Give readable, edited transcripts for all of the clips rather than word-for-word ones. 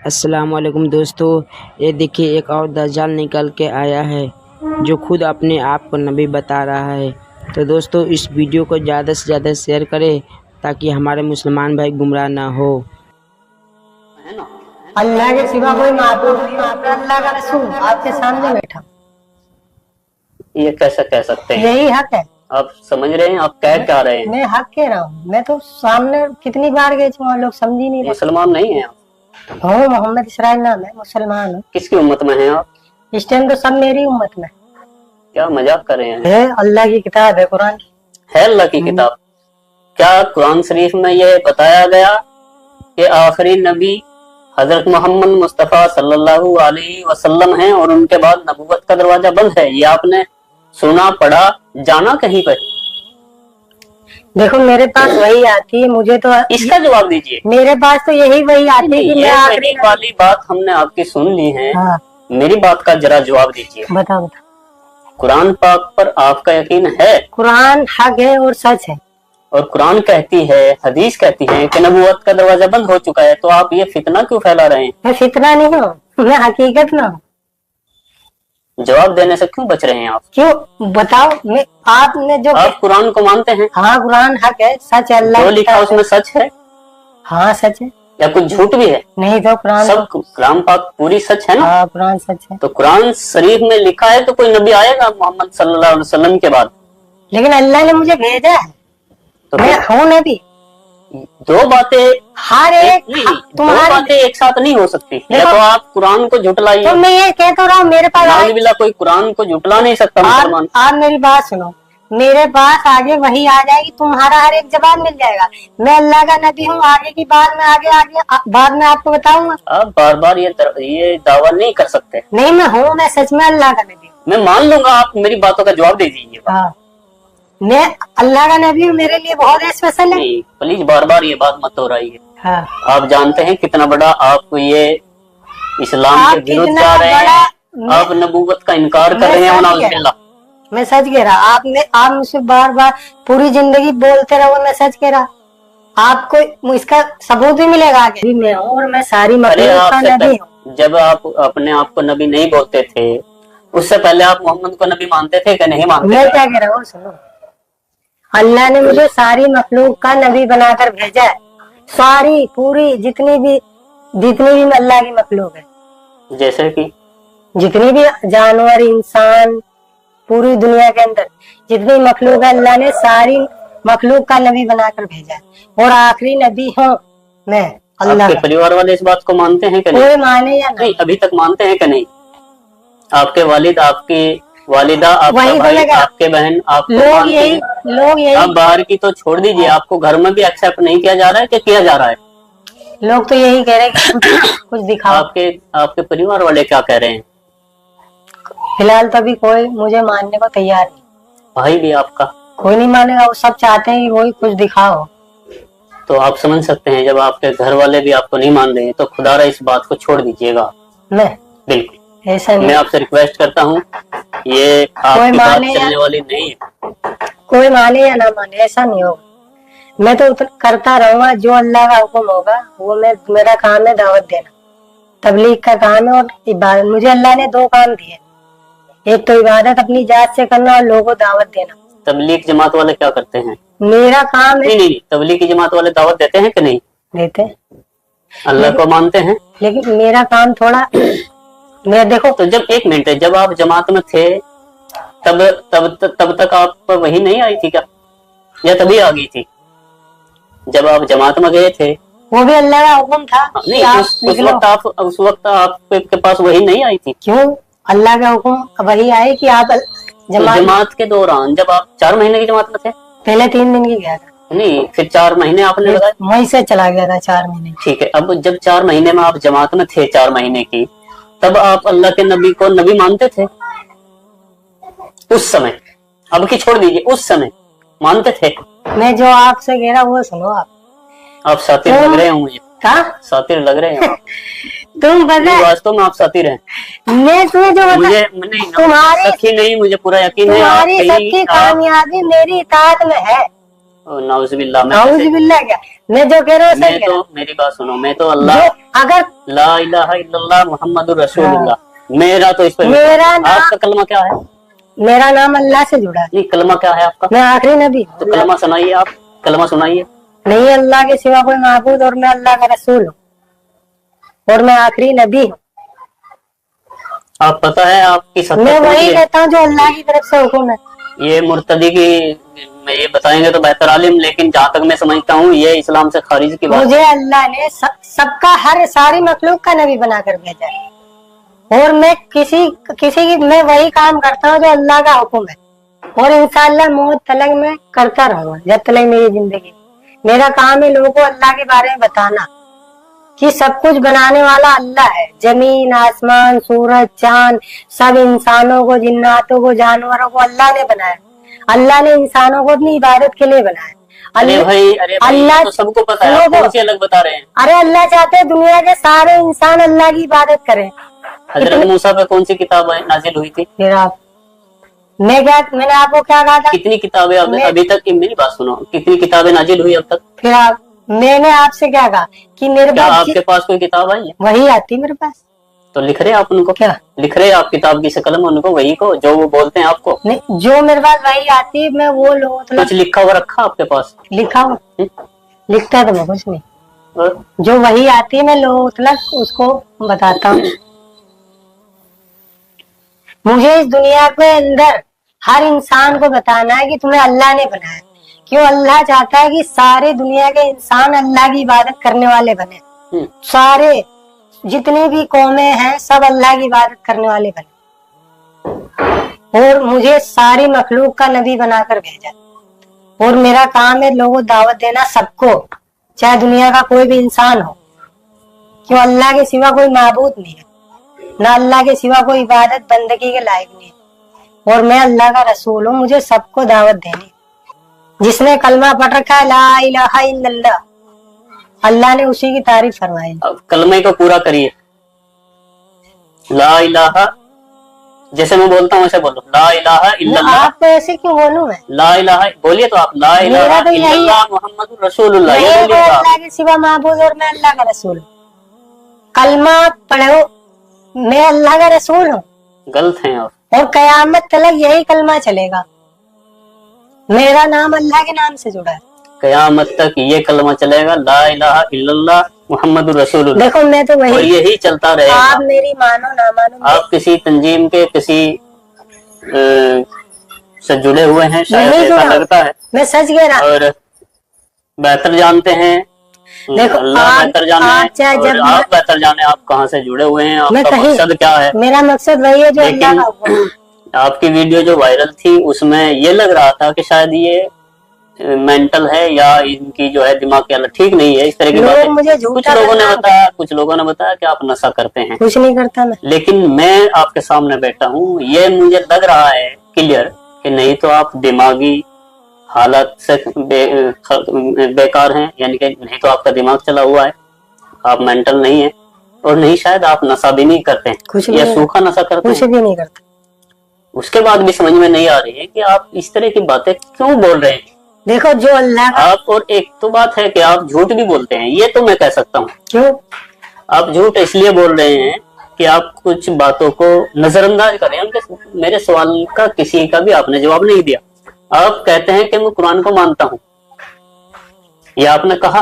अस्सलाम वालेकुम दोस्तों, ये देखिए एक और दज्जाल निकल के आया है जो खुद अपने आप को नबी बता रहा है। तो दोस्तों इस वीडियो को ज़्यादा से ज़्यादा शेयर करें ताकि हमारे मुसलमान भाई गुमराह ना हो। अल्लाह के सिवा कोई माबूद नहीं, अल्लाह का रसूल आपके सामने बैठा। ये कैसे कह सकते हैं? यही हक है। आप समझ रहे हैं? आप कह क्या रहे हैं? मैं हक कह रहा हूँ। मैं तो सामने कितनी बार गए वहाँ लोग समझ ही नहीं रहे। मुसलमान नहीं है आप? हूँ, मोहम्मद इसराइल नाम है, मुसलमान हूँ। किसकी उम्मत में हैं आप? इस टाइम तो सब मेरी उम्मत में। क्या मजाक कर रहे हैं? है अल्लाह की किताब है, कुरान है अल्लाह की किताब। क्या कुरान शरीफ में ये बताया गया कि आखिरी नबी हजरत मोहम्मद मुस्तफा सल्लल्लाहु अलैहि वसल्लम हैं और उनके बाद नबूवत का दरवाजा बंद है? ये आपने सुना, पढ़ा, जाना कहीं पर? देखो मेरे पास वही आती है, मुझे तो इसका जवाब दीजिए। मेरे पास तो यही वही आती है कि मैं ये आखिरी मेरी वाली बात हमने आपकी सुन ली है। हाँ मेरी बात का जरा जवाब दीजिए। बताओ। कुरान पाक पर आपका यकीन है? कुरान हक है और सच है। और कुरान कहती है, हदीस कहती है कि नबूवत का दरवाजा बंद हो चुका है, तो आप ये फितना क्यों फैला रहे हैं? मैं फितना नहीं हूँ, मैं हकीकत में हूँ। जवाब देने से क्यों बच रहे हैं आप? क्यों बताओ। मैं आपने जो आप कुरान को मानते हैं? हाँ कुरान हक है, सच है, अल्लाह जो लिखा उसमें सच है हाँ सच है। या कुछ झूठ भी है? नहीं तो कुरान सब कुरान पाक पूरी सच है ना? हाँ कुरान सच है। तो कुरान शरीफ में लिखा है तो कोई नबी आएगा मोहम्मद सल्लल्लाहु अलैहि वसल्लम के बाद? लेकिन अल्लाह ने मुझे भेजा है, तो मैं हूँ नबी। दो बातें हर एक दो तुम्हारी बातें एक साथ नहीं हो सकती। या तो आप कुरान को झुटलाइए। तो मैं ये कह तो रहा हूँ, मेरे पास नाउजुबिल्लाह, कोई कुरान को झुटला नहीं सकता मुसलमान। आप मेरी बात सुनो, मेरे पास आगे वही आ जाएगी, तुम्हारा हर एक जवाब मिल जाएगा। मैं अल्लाह का नबी हूँ, आगे की बात में आगे बाद में आपको बताऊंगा। आप बार बार ये दावा नहीं कर सकते। नहीं मैं हूँ, मैं सच में अल्लाह का नबी हूँ। मैं मान लूंगा, आप मेरी बातों का जवाब दे दीजिए। हाँ मैं अल्लाह का नबी हूँ, मेरे लिए बहुत स्पेशल है। नहीं प्लीज बार बार ये बात मत हो रही है। हाँ आप जानते हैं कितना बड़ा आप ये इस्लाम के विरुद्ध जा रहे हैं। आप नबूवत का इनकार कर रहे हैं। नाउजुबिल्लाह, मैं सच कह रहा। आप मुझसे बार बार पूरी जिंदगी बोलते रहो, मैं सच कह रहा। आपको इसका सबूत भी मिलेगा आगे। मैं हूँ और मैं सारी मखलूक का नबी हूँ। जब आप अपने आप को नबी नहीं बोलते थे, उससे पहले आप मोहम्मद को नबी मानते थे कि नहीं मानते? मैं क्या कह रहा हूँ सुनो, अल्लाह ने मुझे सारी मखलूक का नबी बनाकर भेजा है। सारी पूरी जितनी भी अल्लाह की मखलूक है, जैसे कि जितनी भी जानवर, इंसान, पूरी दुनिया के अंदर जितनी मखलूक है, अल्लाह ने सारी मखलूक का नबी बनाकर भेजा है। और आखिरी नबी हूँ मैं अल्लाह आपके का। परिवार वाले इस बात को मानते हैं कि नहीं? कोई माने या नहीं, अभी तक मानते हैं कि नहीं? आपके वालिद, आपकी वालिदा, आपका भाई, आपके बहन, आपको लोग यही आप बाहर की तो छोड़ दीजिए, आपको घर में भी एक्सेप्ट नहीं किया जा रहा है कि किया जा रहा है? लोग तो यही कह रहे हैं कि कुछ दिखाओ। आपके परिवार वाले क्या कह रहे हैं? फिलहाल तो अभी कोई मुझे मानने को तैयार नहीं। भाई भी आपका? कोई नहीं मानेगा, वो सब चाहते हैं कि वही कुछ दिखाओ। तो आप समझ सकते हैं, जब आपके घर वाले भी आपको नहीं मान रहे तो खुदारा इस बात को छोड़ दीजिएगा। मैं बिल्कुल ऐसा नहीं। मैं आपसे रिक्वेस्ट करता हूँ, ये आपकी बात चलने वाली नहीं है। कोई माने या ना माने ऐसा नहीं होगा। मैं तो करता रहूंगा जो अल्लाह का हुक्म होगा वो मेरा काम है दावत देना, तबलीग का काम है और इबादत। मुझे अल्लाह ने दो काम दिए, एक तो इबादत अपनी जात से करना और लोगों को दावत देना। तबलीग जमात वाले क्या करते हैं? मेरा काम है। नहीं, तबलीग की जमात वाले दावत देते हैं कि नहीं? देते। अल्लाह को मानते हैं, लेकिन मेरा काम थोड़ा मैं देखो तो जब एक मिनट, जब आप जमात में थे तब तक आप पर वही नहीं आई थी क्या, या तभी आ गई थी? जब आप जमात में गए थे वो भी अल्लाह का हुक्म था। नहीं, उस वक्त आपके पास वही नहीं आई थी? क्यों? अल्लाह का हुक्म वही आए कि आप जमात के दौरान, जब आप 4 महीने की जमात में थे? पहले 3 दिन की गया था। नहीं, फिर 4 महीने आपने लगाए? वहीं से चला गया था 4 महीने। ठीक है, अब जब 4 महीने में आप जमात में थे, 4 महीने की, तब आप अल्लाह के नबी को नबी मानते थे? उस समय, अब की छोड़ दीजिए, उस समय मानते थे? मैं जो आपसे कह रहा वो सुनो। आप सातिर लग रहे हो मुझे। सातिर लग रहे हैं तुम बता, वास्तव में आप सातिर हैं। मैं तुम्हें जो मुझे तुम्हारी सच्ची नहीं, मुझे पूरा यकीन है तुम्हारी सबकी कामयाबी मेरी इताअत में है। नाउजुबिल्लाह, नाउजुबिल्लाह क्या, मैं जो कह रहा हूँ मैं तो, मेरी बात सुनो, मैं तो अल्लाह, अगर ला इलाहा इल्लल्लाह मुहम्मदुर रसूलुल्लाह। मेरा तो इस पर मेरा नाम, आपका कलमा क्या है? मेरा नाम अल्लाह से जुड़ा है। नहीं, कलमा क्या है आपका? मैं आखिरी नबी हूँ। तो कलमा सुनाइए, आप कलमा सुनाइए। नहीं अल्लाह के सिवा कोई माबूद और मैं अल्लाह का रसूल हूँ और मैं आखिरी नबी हूँ। आप पता है आपकी सत्ता मैं कौन वही सी है? कहता हूँ जो अल्लाह की तरफ से हुक्म है। ये मुर्तदी की ये बताएंगे तो बेहतर आलिम, लेकिन जहाँ तक मैं समझता हूँ ये इस्लाम से खारिज की बात मुझे अल्लाह ने सबका हर सारी मखलूक का नबी बनाकर भेजा है और मैं किसी की मैं वही काम करता हूँ जो अल्लाह का हुक्म है और इंशाअल्लाह मौत तलक मैं करता रहूंगा जब तक मेरी जिंदगी। मेरा काम है लोगों को अल्लाह के बारे में बताना कि सब कुछ बनाने वाला अल्लाह है। जमीन, आसमान, सूरज, चांद, सब इंसानों को, जिन्नातों को, जानवरों को अल्लाह ने बनाया। अल्लाह ने इंसानों को अपनी इबादत के लिए बनाया। अरे भाई अल्लाह तो सबको पता है, आप कौन सी अलग बता रहे हैं? अरे अल्लाह चाहते हैं दुनिया के सारे इंसान अल्लाह की इबादत करें। हजरत मूसा पे कौन सी किताब नाजिल हुई थी? फिर आप मैंने आपको क्या कहा था? कितनी किताबें अभी तक की मेरी बात सुनो, कितनी किताबें नाजिल हुई अब तक? फिर मैंने आपसे क्या कहा कि मेरे क्या पास आपके पास कोई किताब आई है? वही आती मेरे पास। तो लिख रहे आप उनको? क्या लिख रहे आप किताब की शकल में उनको, वही को जो वो बोलते हैं आपको? नहीं, जो मेरे पास वही आती है मैं वो कुछ लिखा हुआ रखा आपके पास? लिखा हुआ लिखता तो मैं कुछ नहीं, और? जो वही आती है मैं उसको बताता हूँ। मुझे इस दुनिया के अंदर हर इंसान को बताना है कि तुम्हें अल्लाह ने बनाया। क्यों? अल्लाह चाहता है कि सारे दुनिया के इंसान अल्लाह की इबादत करने वाले बने। सारे जितनी भी कौमें हैं सब अल्लाह की इबादत करने वाले बने और मुझे सारी मखलूक का नबी बनाकर भेजा और मेरा काम है लोगों को दावत देना सबको, चाहे दुनिया का कोई भी इंसान हो। क्यों? अल्लाह के सिवा कोई माबूद नहीं है, ना अल्लाह के सिवा कोई इबादत बंदगी के लायक नहीं है और मैं अल्लाह का रसूल हूँ। मुझे सबको दावत देनी। जिसने कलमा पढ़ रखा है ला इलाहा इल्लल्लाह, अल्लाह ने उसी की तारीफ फरमाई। अब कलमे को पूरा करिए। ला इलाहा, जैसे मैं बोलता हूँ ऐसे बोलो, ला इलाहा इल्लल्लाह। आप ऐसे क्यों बोलूं मैं? ला इलाहा बोलिए तो आप, ला इलाहा तो यही है। इल्लल्लाह मुहम्मदुर रसूलुल्लाह, ये मैं बोलिए आप। अल्लाह के सिवा माबूद और मैं अल्लाह का रसूल हूँ। कलमा पढ़ो, मैं अल्लाह का रसूल हूँ। गलत हैं आप। और कयामत तक यही कलमा चलेगा। मेरा नाम अल्लाह के नाम से जुड़ा है। कयामत तक ये कलमा चलेगा, ला इलाहा इल्लल्लाह मुहम्मदुर रसूलुल्लाह। देखो मैं तो और वही, यही चलता रहेगा। आप मेरी मानो ना मानो, आप किसी तंजीम के किसी से जुड़े हुए हैं शायद, नहीं ऐसा जुड़ा। लगता है। मैं सच कह रहा हूँ। और बेहतर जानते हैं, देखो अल्लाह बेहतर जाने, और आप बेहतर जाने आप कहाँ से जुड़े हुए हैं, आपका मकसद क्या है। मेरा मकसद वही है जो अल्लाह का हुक्म है। आपकी वीडियो जो वायरल थी उसमें ये लग रहा था कि शायद ये मेंटल है या इनकी जो है दिमाग की हालत ठीक नहीं है, इस तरह की बातें मुझे कुछ लोगों ने बताया कि आप नशा करते हैं। कुछ नहीं करता मैं। लेकिन मैं आपके सामने बैठा हूँ, ये मुझे लग रहा है क्लियर कि नहीं तो आप दिमागी हालत से बेकार हैं, यानी कि नहीं तो आपका दिमाग चला हुआ है, आप मेंटल नहीं है, और नहीं शायद आप नशा भी नहीं करते हैं या सूखा नशा करते हैं, कुछ भी नहीं करता। उसके बाद भी समझ में नहीं आ रही है कि आप इस तरह की बातें क्यों बोल रहे हैं। देखो जो अल्लाह का, आप, और एक तो बात है कि आप झूठ भी बोलते हैं, ये तो मैं कह सकता हूँ। क्यों? आप झूठ इसलिए बोल रहे हैं कि आप कुछ बातों को नजरअंदाज कर रहे हैं। उनके मेरे सवाल का किसी का भी आपने जवाब नहीं दिया। आप कहते हैं कि मैं कुरान को मानता हूँ, ये आपने कहा,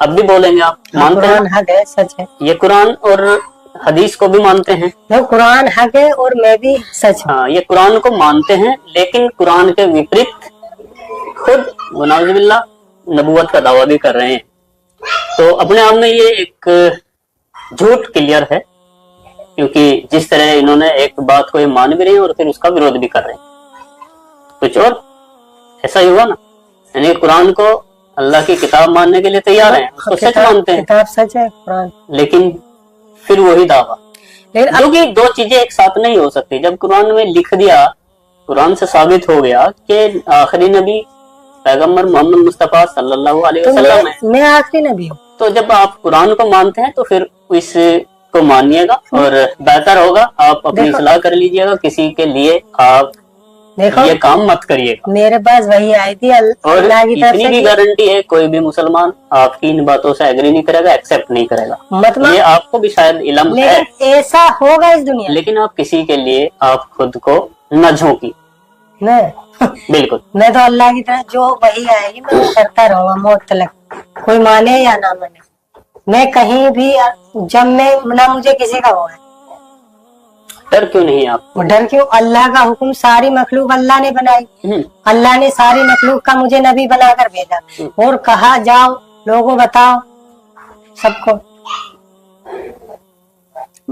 अब भी बोलेंगे आप मानते हैं। हक है, सच है। ये कुरान और हदीस को भी मानते हैं। तो कुरान हक है और मैं भी सच हूँ। हाँ, ये कुरान को मानते हैं, लेकिन कुरान के विपरीत खुद वनाउजुबिल्लाह नबूवत का दावा भी कर रहे हैं। तो अपने आप में ये एक झूठ क्लियर है, क्योंकि जिस तरह इन्होंने एक बात को ये मान भी रहे हैं और फिर उसका विरोध भी कर रहे हैं। कुछ और ऐसा ही हुआ ना, यानी कुरान को अल्लाह की किताब मानने के लिए तैयार हैं, उसको सच मानते हैं, किताब सच है कुरान, लेकिन फिर वही दावा। लेकिन क्योंकि दो चीजें एक साथ नहीं हो सकती। जब कुरान में लिख दिया, कुरान से साबित हो गया कि आखिरी नबी पैगम्बर मोहम्मद मुस्तफा सल्लल्लाहु अलैहि वसल्लम है, मैं आखिरी नबी हूँ, तो जब आप कुरान को मानते हैं तो फिर इसको मानिएगा और बेहतर होगा आप अपनी सलाह कर लीजिएगा। किसी के लिए आप देखो ये काम मत करिएगा। मेरे पास वही आई थी और अल्लाह की तरफ इतनी से भी गारंटी है, कोई भी मुसलमान आपकी इन बातों से एग्री नहीं करेगा, एक्सेप्ट नहीं करेगा। मतलब ये आपको भी शायद इल्म है, लेकिन ऐसा होगा इस दुनिया में। लेकिन आप किसी के लिए आप खुद को न झोंकी। बिल्कुल। मैं तो अल्लाह की तरफ जो वही आएगी मैं वो करता रहूंगा मौत तक, कोई माने या ना माने। मैं कहीं भी जब मैं ना मुझे किसी का हुआ है, डर क्यों नहीं आप? डर क्यों? अल्लाह का हुक्म, सारी मखलूक अल्लाह ने बनाई, अल्लाह ने सारी मखलूक का मुझे नबी बनाकर भेजा और कहा जाओ लोगों बताओ सबको।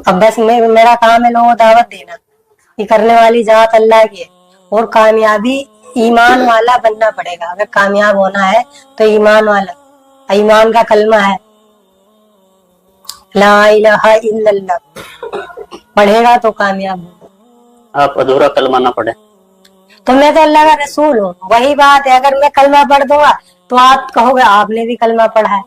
अब बस मेरा काम है लोगों को दावत देना। ये करने वाली जात अल्लाह की है और कामयाबी ईमान वाला बनना पड़ेगा। अगर कामयाब होना है तो ईमान वाला, ईमान का कलमा है ला इलाहा इल्लल्लाह, पढ़ेगा तो कामयाब होगा। आप अधूरा कलमा ना पढ़े तो मैं तो अल्लाह का रसूल हूँ। वही बात है, अगर मैं कलमा पढ़ दूंगा तो आप कहोगे आपने भी कलमा पढ़ा है।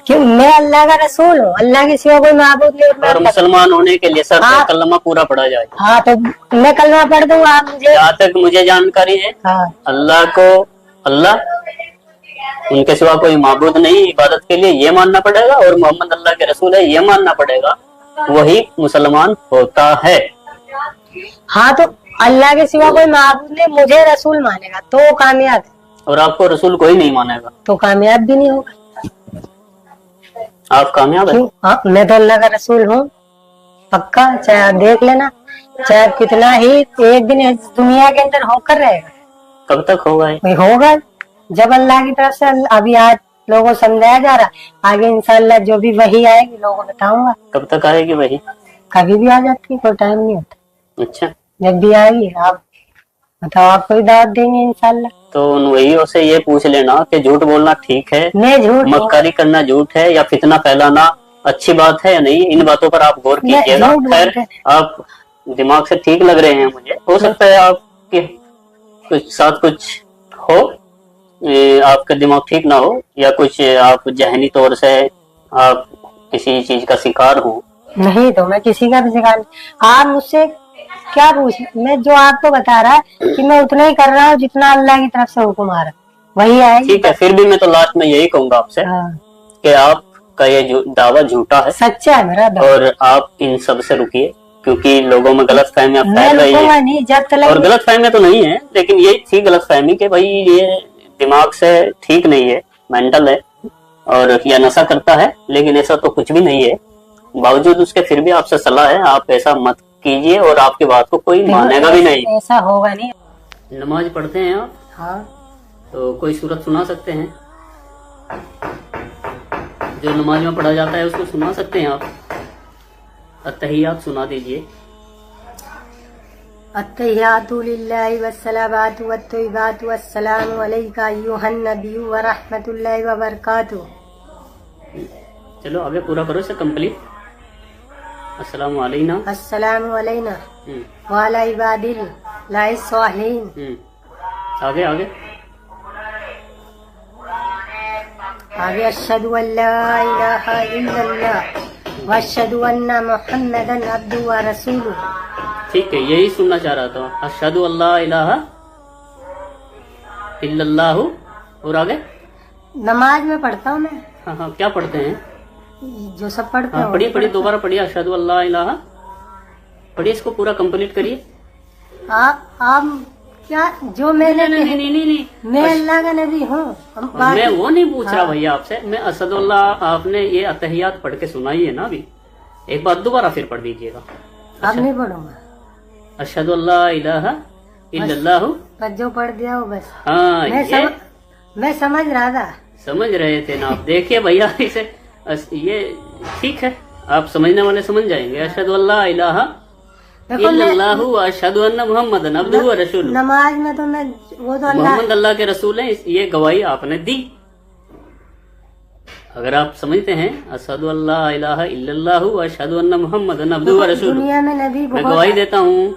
क्यों? मैं अल्लाह का रसूल हूँ, अल्लाह के सिवा कोई माबूद नहीं। और मुसलमान होने के लिए सर हाँ, कलमा पूरा पढ़ा जाए। हाँ तो मैं कलमा पढ़ दूंगा, आप मुझे। जहाँ तक मुझे जानकारी है, हाँ, अल्लाह को अल्लाह, उनके सिवा कोई माबूद नहीं इबादत के लिए, ये मानना पड़ेगा। और मोहम्मद अल्लाह के रसूल है, ये मानना पड़ेगा। वही मुसलमान होता है। हाँ तो अल्लाह के सिवा कोई माबूद नहीं, मुझे रसूल मानेगा तो वो कामयाब है, और आपको रसूल कोई नहीं मानेगा तो कामयाब भी नहीं होगा। आप कामयाब है। क्यों? हाँ, मैं तो अल्लाह का रसूल हूँ पक्का। चाहे आप देख लेना, चाहे कितना ही एक दिन इस दुनिया के अंदर होकर रहेगा। कब तक होगा ये? भाई होगा जब अल्लाह की तरफ से। अभी आज लोगों को समझाया जा रहा, आगे इंशाअल्लाह जो भी वही आएगी लोगों को बताऊंगा। कब तक आएगी वही? कभी भी आ जाती है, कोई टाइम नहीं होता। अच्छा, जब भी आएगी आप बताओ, आपको भी दावत देंगे इंशाअल्लाह। तो उन वही से ये पूछ लेना कि झूठ बोलना ठीक है, मैं झूठ मक्कारी करना झूठ है, या फितना फैलाना अच्छी बात है या नहीं। इन बातों पर आप गौर कीजिएगा। खैर, आप दिमाग से ठीक लग रहे हैं मुझे। हो सकता है आपके कुछ साथ कुछ हो, आपका दिमाग ठीक ना हो, या कुछ आप जहनी तौर से आप किसी चीज का शिकार हो। नहीं तो मैं किसी का भी शिकार नहीं। आप मुझसे क्या पूछ, मैं जो आपको बता रहा कि मैं उतना ही कर रहा हूँ जितना अल्लाह की तरफ से हुक्म आ रहा, वही आएगी। ठीक है, फिर भी मैं तो लास्ट में यही कहूंगा आपसे कि आपका ये दावा झूठा है, सच्चा है मेरा दावा। और आप इन सब से रुकिए, क्योंकि लोगों में गलत फहमियां फैल रही है। नहीं, जब तक और गलत फहमियां तो नहीं है, लेकिन ये थी गलत फहमी कि भाई ये दिमाग से ठीक नहीं है, मेंटल है और या नशा करता है, लेकिन ऐसा तो कुछ भी नहीं है। बावजूद उसके फिर भी आपसे सलाह है, आप ऐसा मत कीजिए और आपकी बात को कोई मानेगा भी नहीं। ऐसा होगा नहीं। नमाज पढ़ते हैं आप? हाँ। तो कोई सूरत सुना सकते हैं? जो नमाज में पढ़ा जाता है उसको सुना सकते हैं आप? अत्तहियात सुना दीजिए। अत्तहियातु लिल्लाहि वस्सलावातु वत्तय्यिबातु वस्सलामु अलैका अय्युहन नबिय्यु व रहमतुल्लाहि व बरकातुहू। चलो आगे पूरा करो इसे कंप्लीट। अस्सलामु अलैना, अस्सलामु अलैना व अला इबादिल्लाहि स्वालिहीन। आगे आगे आगे अशहदु अल्ला इलाहा इल्लल्लाह व अशहदु अन्ना मुहम्मदन अब्दुहु व रसूलुहु। ठीक है, यही सुनना चाह रहा था। अशहदु अल्ला इलाहा इल्लल्लाहु। और आगे नमाज में पढ़ता हूँ मैं। हाँ हाँ, क्या पढ़ते हैं? जो सब पढ़ते हैं। पढ़िए पढ़िए, दोबारा पढ़िए। अशहदु अल्ला इलाहा पढ़िए, इसको पूरा कंप्लीट करिए। आप क्या जो मैंने नहीं, मैं अल्लाह का नबी हूँ। मैं वो नहीं पूछ रहा भैया आपसे। मैं अशहदु अल्ला, आपने ये अत्तहियात पढ़ के सुनाई है ना अभी, एक बार दोबारा फिर पढ़ दीजिएगा। अब नहीं पढ़ूंगा। अशहदु अल्ला इलाहा इल्लल्लाहु, बस जो पढ़ दिया वो बस। हाँ, मैं समझ रहा था। समझ रहे थे ना आप? देखिए भैया, इसे ये ठीक है, आप समझने वाले समझ जाएंगे। अशहदु अल्ला इलाहा इल्लल्लाहु व अशहदु अन्ना मुहम्मदन अब्दुहु व रसूलुहु। नमाज में तो मैं वो तो मोहम्मद अल्लाह के रसूल हैं, ये गवाही आपने दी। अगर आप समझते हैं अशहदु अल्ला इलाहा इल्लल्लाहु व अशहदु अन्ना मुहम्मदन अब्दुहु व रसूलुहु, दुनिया में नबी मैं गवाही देता हूँ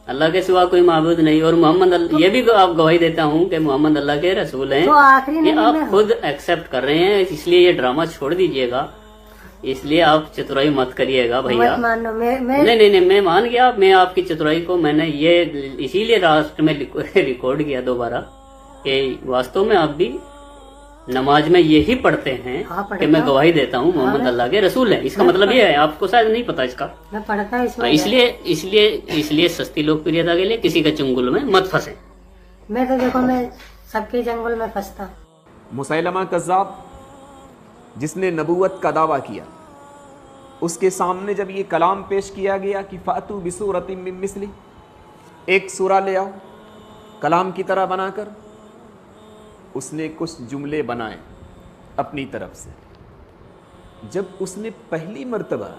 अल्लाह के सिवा कोई माबूद नहीं, और मोहम्मद, ये भी आप गवाही देता हूँ कि मोहम्मद अल्लाह के रसूल हैं। तो आखिरी ये आप खुद एक्सेप्ट कर रहे हैं, इसलिए ये ड्रामा छोड़ दीजिएगा। इसलिए आप चतुराई मत करिएगा भैया। मत मानो, मैं नहीं, मैं मान गया। मैं आपकी चतुराई को मैंने ये इसीलिए लास्ट में रिकॉर्ड किया दोबारा कि वास्तव में आप भी नमाज में यही पढ़ते हैं। हाँ, कि मैं गवाही देता हूँ मोहम्मद अल्लाह के रसूल है। इसका मतलब ये है, आपको शायद नहीं पता इसका। मैं पढ़ता तो इसलिए सस्ती लोकप्रियता के लिए किसी के चंगुल में मत फंसे। मैं तो देखो, मैं सबके जंगल में फंसता। मुसैलमा कज़्ज़ाब जिसने नबूवत का दावा किया, उसके सामने जब ये कलाम पेश किया गया कि फ़ातू बिसूरतिम मिन मिस्ली, एक सूरा ले आओ कलाम की तरह बनाकर, उसने कुछ जुमले बनाए अपनी तरफ से। जब उसने पहली मर्तबा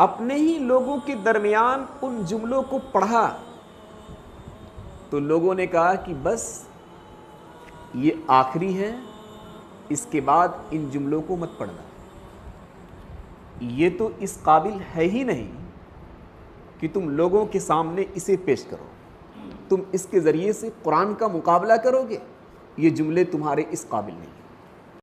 अपने ही लोगों के दरमियान उन जुमलों को पढ़ा तो लोगों ने कहा कि बस ये आखिरी है, इसके बाद इन जुमलों को मत पढ़ना। ये तो इस काबिल है ही नहीं कि तुम लोगों के सामने इसे पेश करो। तुम इसके ज़रिए से कुरान का मुकाबला करोगे, ये जुमले तुम्हारे इस काबिल नहीं।